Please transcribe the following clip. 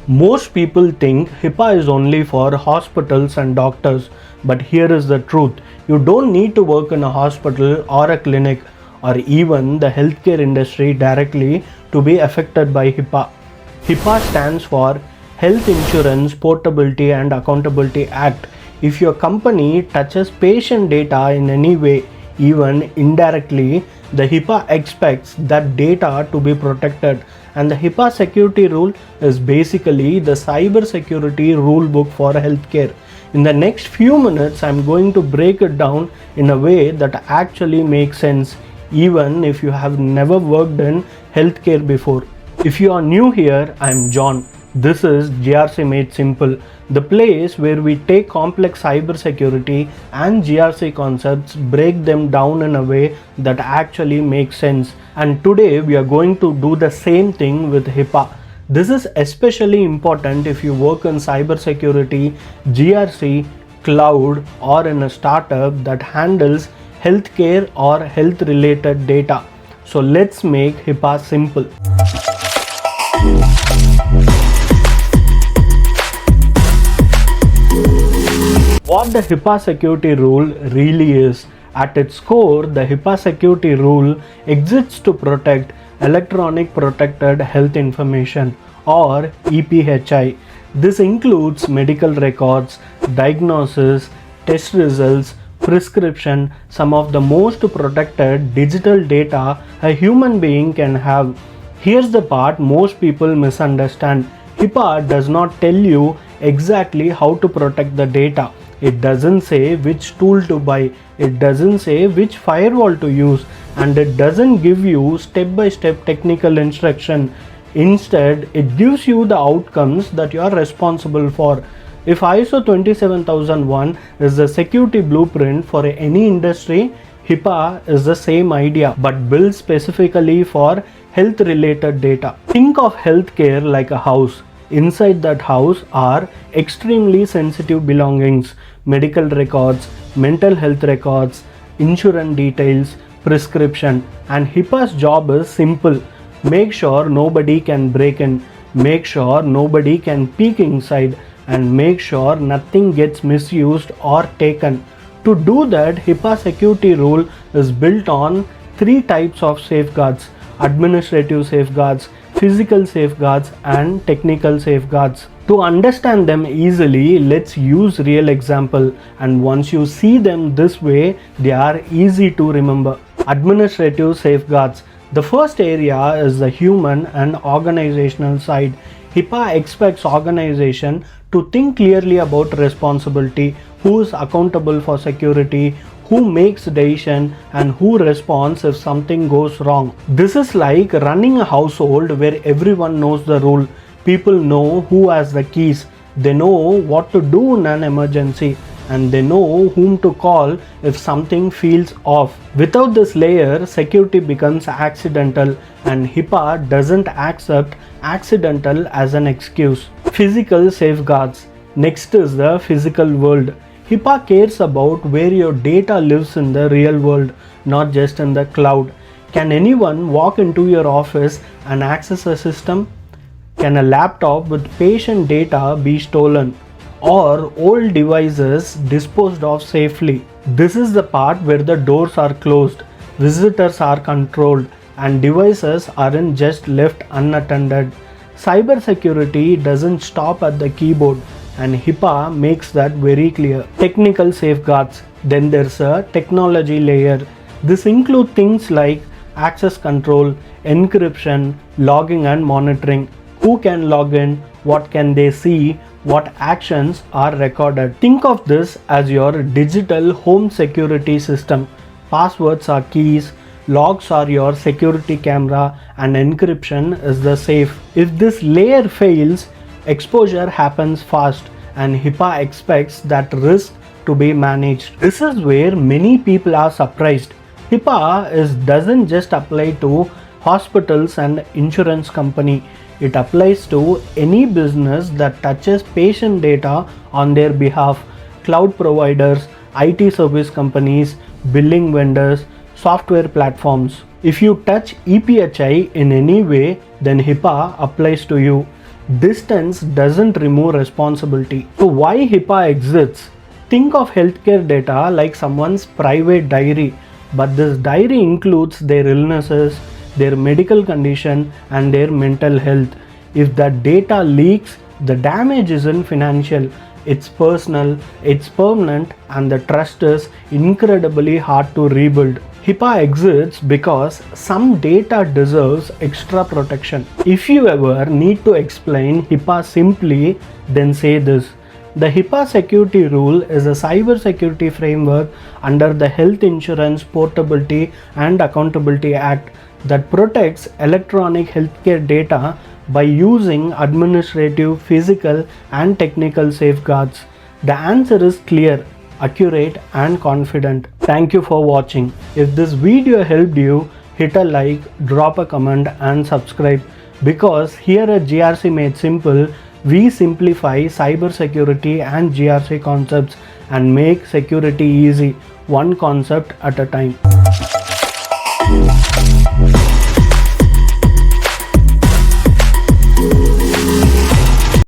Most people think HIPAA is only for hospitals and doctors, but here is the truth. You don't need to work in a hospital or a clinic or even the healthcare industry directly to be affected by HIPAA. HIPAA stands for Health Insurance Portability and Accountability Act. If your company touches patient data in any way, even indirectly, the HIPAA expects that data to be protected, and the HIPAA Security Rule is basically the cybersecurity rule book for healthcare. In the next few minutes, I'm going to break it down in a way that actually makes sense, even if you have never worked in healthcare before. If you are new here, I'm John. This is GRC Made Simple, the place where we take complex cybersecurity and GRC concepts, break them down in a way that actually makes sense. And today we are going to do the same thing with HIPAA. This is especially important if you work in cybersecurity, GRC, cloud, or in a startup that handles healthcare or health related data. So let's make HIPAA simple. What the HIPAA Security Rule really is. At its core, the HIPAA Security Rule exists to protect electronic protected health information, or EPHI. This includes medical records, diagnosis, test results, prescription, some of the most protected digital data a human being can have. Here's the part most people misunderstand. HIPAA does not tell you exactly how to protect the data. It doesn't say which tool to buy, it doesn't say which firewall to use, and it doesn't give you step-by-step technical instruction. Instead, it gives you the outcomes that you are responsible for. If ISO 27001 is the security blueprint for any industry, HIPAA is the same idea but built specifically for health related data. Think of healthcare like a house. Inside that house are extremely sensitive belongings, medical records, mental health records, insurance details, prescription, and HIPAA's job is simple. Make sure nobody can break in, make sure nobody can peek inside, and make sure nothing gets misused or taken. To do that, HIPAA Security Rule is built on three types of safeguards: administrative safeguards, physical safeguards, and technical safeguards. To understand them easily, let's use real example, and once you see them this way, they are easy to remember. Administrative safeguards. The first area is the human and organizational side. HIPAA expects organization to think clearly about responsibility, who is accountable for security, who makes decision, and who responds if something goes wrong. This is like running a household where everyone knows the rule. People know who has the keys, they know what to do in an emergency, and they know whom to call if something feels off. Without this layer, security becomes accidental, and HIPAA doesn't accept accidental as an excuse. Physical safeguards. Next is the physical world. HIPAA cares about where your data lives in the real world, not just in the cloud. Can anyone walk into your office and access a system? Can a laptop with patient data be stolen? Or old devices disposed of safely? This is the part where the doors are closed, visitors are controlled, and devices aren't just left unattended. Cybersecurity doesn't stop at the keyboard, and HIPAA makes that very clear. Technical safeguards. Then there's a technology layer. This includes things like access control, encryption, logging and monitoring. Who can log in? What can they see? What actions are recorded? Think of this as your digital home security system. Passwords are keys, logs are your security camera, and encryption is the safe. If this layer fails, exposure happens fast, and HIPAA expects that risk to be managed. This is where many people are surprised. HIPAA doesn't just apply to hospitals and insurance company. It applies to any business that touches patient data on their behalf. Cloud providers, IT service companies, billing vendors, software platforms. If you touch EPHI in any way, then HIPAA applies to you. Distance doesn't remove responsibility. So why HIPAA exists? Think of healthcare data like someone's private diary, but this diary includes their illnesses, their medical condition, and their mental health. If that data leaks, the damage isn't financial, it's personal, it's permanent, and the trust is incredibly hard to rebuild. HIPAA exists because some data deserves extra protection. If you ever need to explain HIPAA simply, then say this. The HIPAA Security Rule is a cybersecurity framework under the Health Insurance Portability and Accountability Act that protects electronic healthcare data by using administrative, physical, and technical safeguards. The answer is clear, accurate, and confident. Thank you for watching. If this video helped you, hit a like, drop a comment, and subscribe, because here at GRC Made Simple, we simplify cybersecurity and GRC concepts and make security easy, one concept at a time.